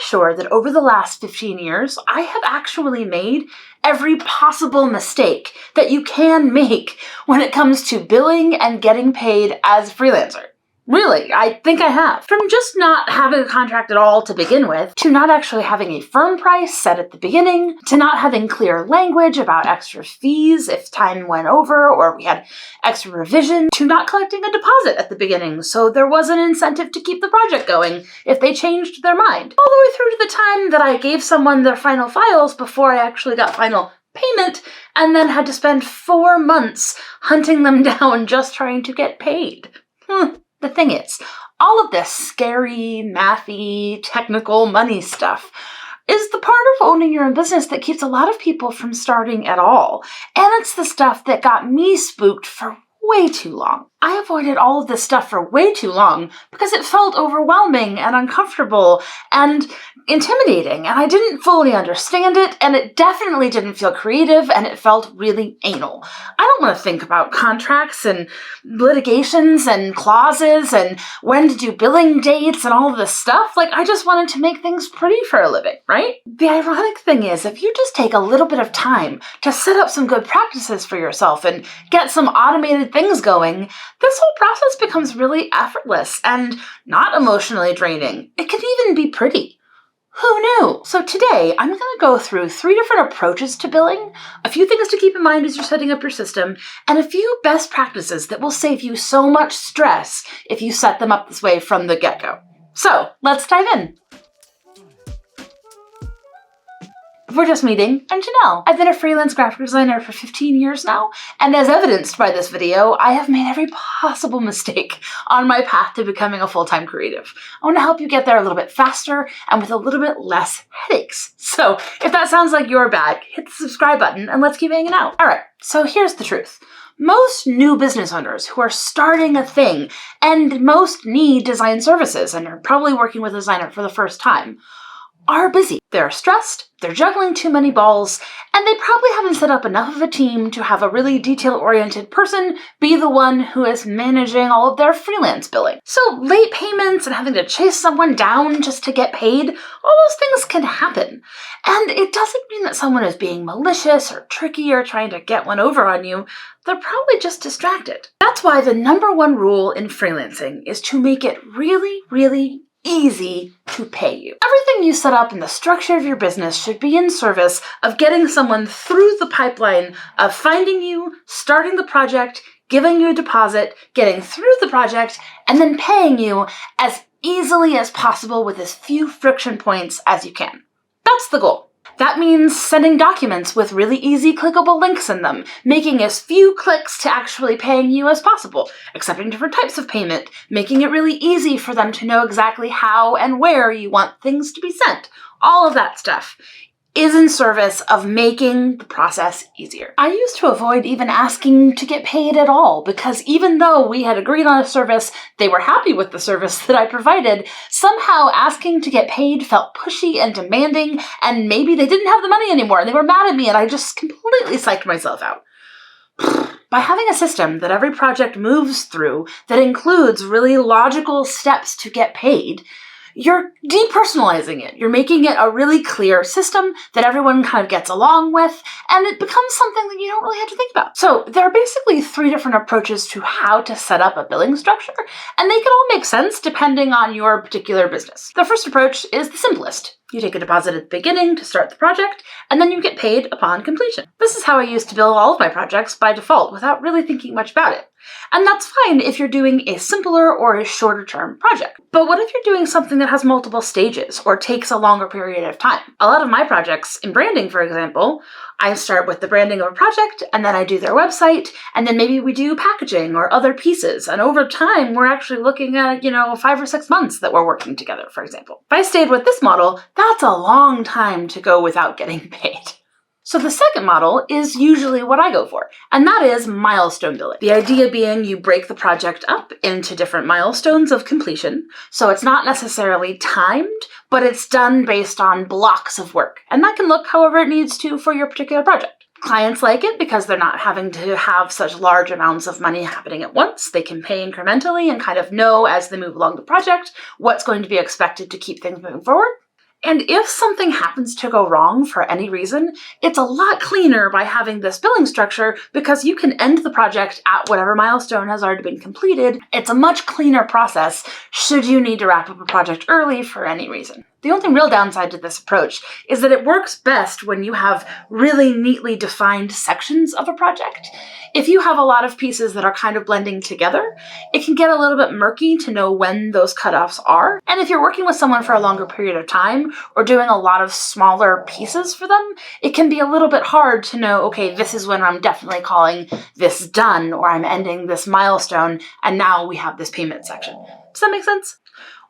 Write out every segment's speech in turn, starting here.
sure that over the last 15 years, I have actually made every possible mistake that you can make when it comes to billing and getting paid as a freelancer. Really, I think I have. From just not having a contract at all to begin with, to not actually having a firm price set at the beginning, to not having clear language about extra fees if time went over or we had extra revision, to not collecting a deposit at the beginning so there was an incentive to keep the project going if they changed their mind, all the way through to the time that I gave someone their final files before I actually got final payment and then had to spend 4 months hunting them down just trying to get paid. The thing is, all of this scary, mathy, technical money stuff is the part of owning your own business that keeps a lot of people from starting at all. And it's the stuff that got me spooked for way too long. I avoided all of this stuff for way too long because it felt overwhelming and uncomfortable and intimidating, and I didn't fully understand it, and it definitely didn't feel creative, and it felt really anal. I don't want to think about contracts and litigations and clauses and when to do billing dates and all of this stuff. I just wanted to make things pretty for a living, right? The ironic thing is, if you just take a little bit of time to set up some good practices for yourself and get some automated things going, this whole process becomes really effortless and not emotionally draining. It can even be pretty. Who knew? So today, I'm going to go through 3 different approaches to billing, a few things to keep in mind as you're setting up your system, and a few best practices that will save you so much stress if you set them up this way from the get-go. So, let's dive in. If we're just meeting, I'm Janelle. I've been a freelance graphic designer for 15 years now, and as evidenced by this video, I have made every possible mistake on my path to becoming a full-time creative. I want to help you get there a little bit faster and with a little bit less headaches. So if that sounds like your bag, hit the subscribe button and let's keep hanging out. All right, so here's the truth. Most new business owners who are starting a thing, and most need design services and are probably working with a designer for the first time, are busy. They're stressed, they're juggling too many balls, and they probably haven't set up enough of a team to have a really detail-oriented person be the one who is managing all of their freelance billing. So late payments and having to chase someone down just to get paid, all those things can happen. And it doesn't mean that someone is being malicious or tricky or trying to get one over on you. They're probably just distracted. That's why the #1 rule in freelancing is to make it really, really easy to pay you. Everything you set up in the structure of your business should be in service of getting someone through the pipeline of finding you, starting the project, giving you a deposit, getting through the project, and then paying you as easily as possible with as few friction points as you can. That's the goal. That means sending documents with really easy clickable links in them, making as few clicks to actually paying you as possible, accepting different types of payment, making it really easy for them to know exactly how and where you want things to be sent. All of that stuff is in service of making the process easier. I used to avoid even asking to get paid at all because even though we had agreed on a service, they were happy with the service that I provided, somehow asking to get paid felt pushy and demanding, and maybe they didn't have the money anymore and they were mad at me and I just completely psyched myself out. By having a system that every project moves through that includes really logical steps to get paid, you're depersonalizing it. You're making it a really clear system that everyone kind of gets along with, and it becomes something that you don't really have to think about. So there are basically 3 different approaches to how to set up a billing structure, and they can all make sense depending on your particular business. The first approach is the simplest. You take a deposit at the beginning to start the project, and then you get paid upon completion. This is how I used to bill all of my projects by default without really thinking much about it. And that's fine if you're doing a simpler or a shorter term project. But what if you're doing something that has multiple stages or takes a longer period of time? A lot of my projects in branding, for example, I start with the branding of a project and then I do their website and then maybe we do packaging or other pieces. And over time, we're actually looking at, 5 or 6 months that we're working together, for example. If I stayed with this model, that's a long time to go without getting paid. So the second model is usually what I go for, and that is milestone billing. The idea being you break the project up into different milestones of completion, so it's not necessarily timed, but it's done based on blocks of work, and that can look however it needs to for your particular project. Clients like it because they're not having to have such large amounts of money happening at once. They can pay incrementally and kind of know as they move along the project what's going to be expected to keep things moving forward. And if something happens to go wrong for any reason, it's a lot cleaner by having this billing structure because you can end the project at whatever milestone has already been completed. It's a much cleaner process should you need to wrap up a project early for any reason. The only real downside to this approach is that it works best when you have really neatly defined sections of a project. If you have a lot of pieces that are kind of blending together, it can get a little bit murky to know when those cutoffs are. And if you're working with someone for a longer period of time or doing a lot of smaller pieces for them, it can be a little bit hard to know, okay, this is when I'm definitely calling this done, or I'm ending this milestone, and now we have this payment section. Does that make sense?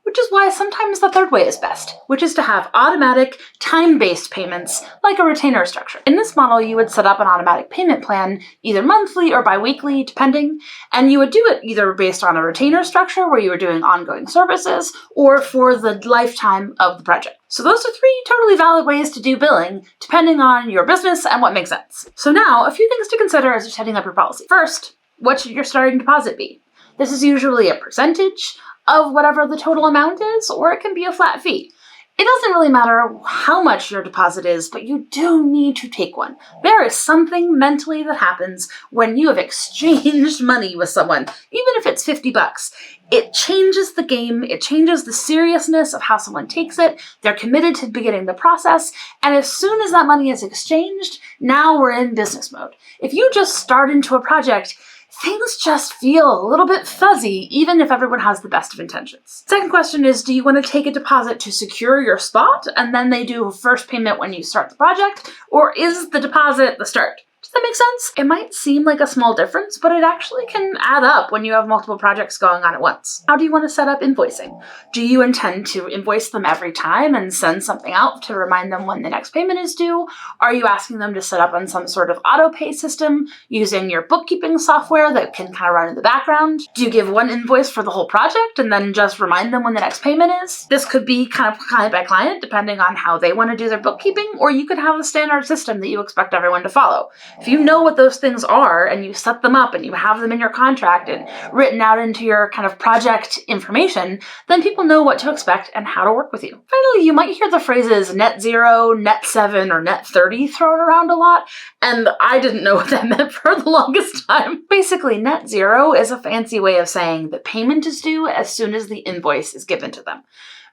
Which is why sometimes the third way is best, which is to have automatic, time-based payments like a retainer structure. In this model, you would set up an automatic payment plan, either monthly or bi-weekly, depending, and you would do it either based on a retainer structure where you were doing ongoing services or for the lifetime of the project. So those are 3 totally valid ways to do billing, depending on your business and what makes sense. So now, a few things to consider as you're setting up your policy. First, what should your starting deposit be? This is usually a percentage of whatever the total amount is, or it can be a flat fee. It doesn't really matter how much your deposit is, but you do need to take one. There is something mentally that happens when you have exchanged money with someone, even if it's $50. It changes the game, it changes the seriousness of how someone takes it, they're committed to beginning the process, and as soon as that money is exchanged, now we're in business mode. If you just start into a project, things just feel a little bit fuzzy, even if everyone has the best of intentions. Second question is, do you want to take a deposit to secure your spot, and then they do a first payment when you start the project, or is the deposit the start? Does that make sense? It might seem like a small difference, but it actually can add up when you have multiple projects going on at once. How do you want to set up invoicing? Do you intend to invoice them every time and send something out to remind them when the next payment is due? Are you asking them to set up on some sort of auto pay system using your bookkeeping software that can kind of run in the background? Do you give one invoice for the whole project and then just remind them when the next payment is? This could be kind of client by client, depending on how they want to do their bookkeeping, or you could have a standard system that you expect everyone to follow. If you know what those things are and you set them up and you have them in your contract and written out into your kind of project information, then people know what to expect and how to work with you. Finally, you might hear the phrases net 0, net 7, or net 30 thrown around a lot, and I didn't know what that meant for the longest time. Basically, net 0 is a fancy way of saying the payment is due as soon as the invoice is given to them,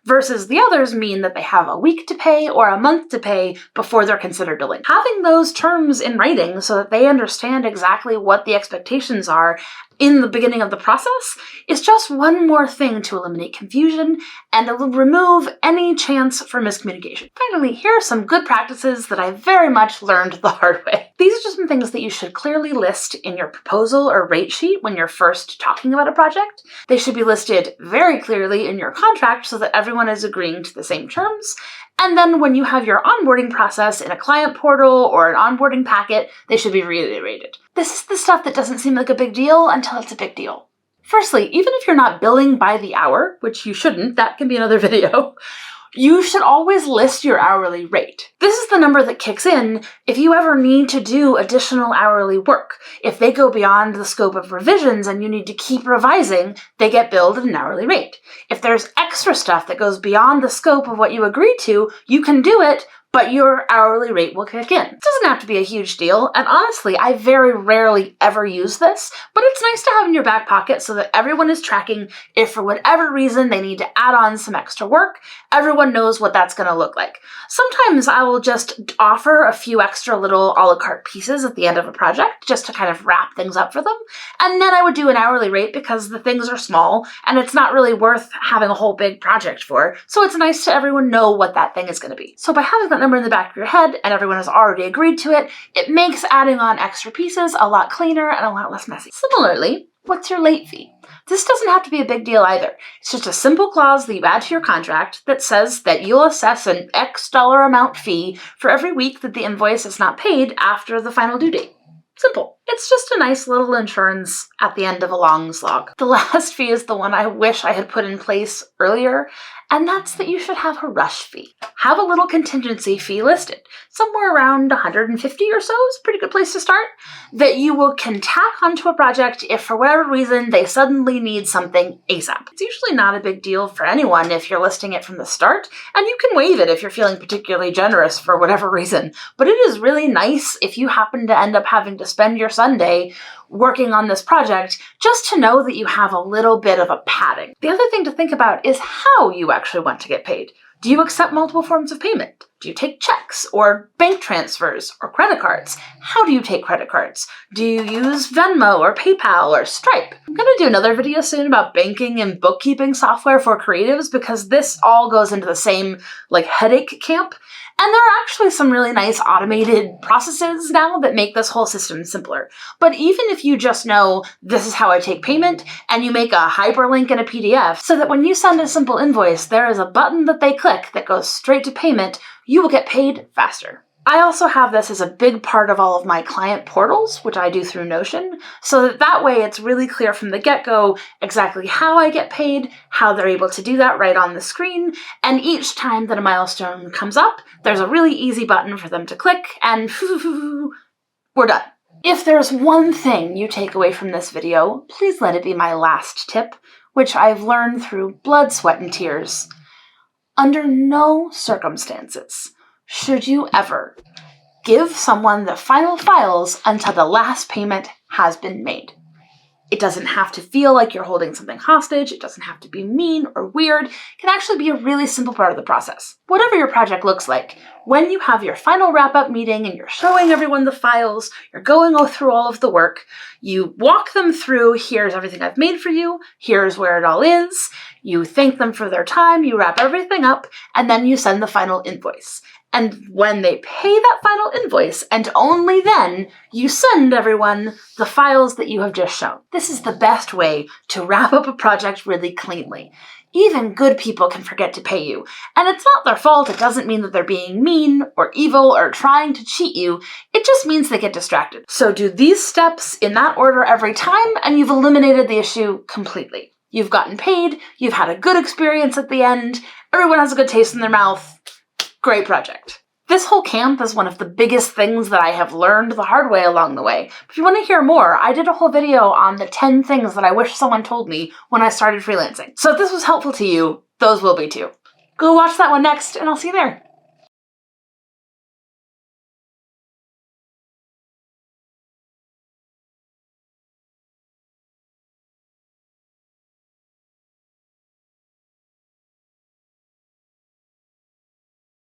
versus the others mean that they have a week to pay or a month to pay before they're considered delinquent. Having those terms in writing so that they understand exactly what the expectations are in the beginning of the process is just one more thing to eliminate confusion and remove any chance for miscommunication. Finally, here are some good practices that I very much learned the hard way. These are just some things that you should clearly list in your proposal or rate sheet when you're first talking about a project. They should be listed very clearly in your contract so that everyone is agreeing to the same terms. And then when you have your onboarding process in a client portal or an onboarding packet, they should be reiterated. This is the stuff that doesn't seem like a big deal until it's a big deal. Firstly, even if you're not billing by the hour, which you shouldn't, that can be another video, you should always list your hourly rate. This is the number that kicks in if you ever need to do additional hourly work. If they go beyond the scope of revisions and you need to keep revising, they get billed at an hourly rate. If there's extra stuff that goes beyond the scope of what you agreed to, you can do it, but your hourly rate will kick in. It doesn't have to be a huge deal, and honestly, I very rarely ever use this, but it's nice to have in your back pocket so that everyone is tracking if for whatever reason they need to add on some extra work, everyone knows what that's going to look like. Sometimes I will just offer a few extra little a la carte pieces at the end of a project just to kind of wrap things up for them, and then I would do an hourly rate because the things are small and it's not really worth having a whole big project for, so it's nice to everyone know what that thing is going to be. So by having that number in the back of your head and everyone has already agreed to it, it makes adding on extra pieces a lot cleaner and a lot less messy. Similarly, what's your late fee? This doesn't have to be a big deal either. It's just a simple clause that you add to your contract that says that you'll assess an X dollar amount fee for every week that the invoice is not paid after the final due date. Simple. It's just a nice little insurance at the end of a long slog. The last fee is the one I wish I had put in place earlier, and that's that you should have a rush fee. have a little contingency fee listed, somewhere around 150 or so is a pretty good place to start, that you can tack onto a project if for whatever reason they suddenly need something ASAP. It's usually not a big deal for anyone if you're listing it from the start, and you can waive it if you're feeling particularly generous for whatever reason. But it is really nice if you happen to end up having to spend your Sunday working on this project just to know that you have a little bit of a padding. The other thing to think about is how you actually want to get paid. Do you accept multiple forms of payment? Do you take checks or bank transfers or credit cards? How do you take credit cards? Do you use Venmo or PayPal or Stripe? I'm going to do another video soon about banking and bookkeeping software for creatives because this all goes into the same headache camp. And there are actually some really nice automated processes now that make this whole system simpler. But even if you just know this is how I take payment and you make a hyperlink in a PDF so that when you send a simple invoice, there is a button that they click that goes straight to payment, you will get paid faster. I also have this as a big part of all of my client portals, which I do through Notion, so that way it's really clear from the get-go exactly how I get paid, how they're able to do that right on the screen, and each time that a milestone comes up, there's a really easy button for them to click, and we're done. If there's one thing you take away from this video, please let it be my last tip, which I've learned through blood, sweat, and tears. Under no circumstances should you ever give someone the final files until the last payment has been made. It doesn't have to feel like you're holding something hostage. It doesn't have to be mean or weird. It can actually be a really simple part of the process. Whatever your project looks like, when you have your final wrap-up meeting and you're showing everyone the files, you're going through all of the work, you walk them through, here's everything I've made for you, here's where it all is, you thank them for their time, you wrap everything up, and then you send the final invoice. And when they pay that final invoice, and only then, you send everyone the files that you have just shown. This is the best way to wrap up a project really cleanly. Even good people can forget to pay you. And it's not their fault. It doesn't mean that they're being mean or evil or trying to cheat you. It just means they get distracted. So do these steps in that order every time, and you've eliminated the issue completely. You've gotten paid, you've had a good experience at the end, everyone has a good taste in their mouth. Great project. This whole camp is one of the biggest things that I have learned the hard way along the way. If you want to hear more, I did a whole video on the 10 things that I wish someone told me when I started freelancing. So if this was helpful to you, those will be too. Go watch that one next, and I'll see you there.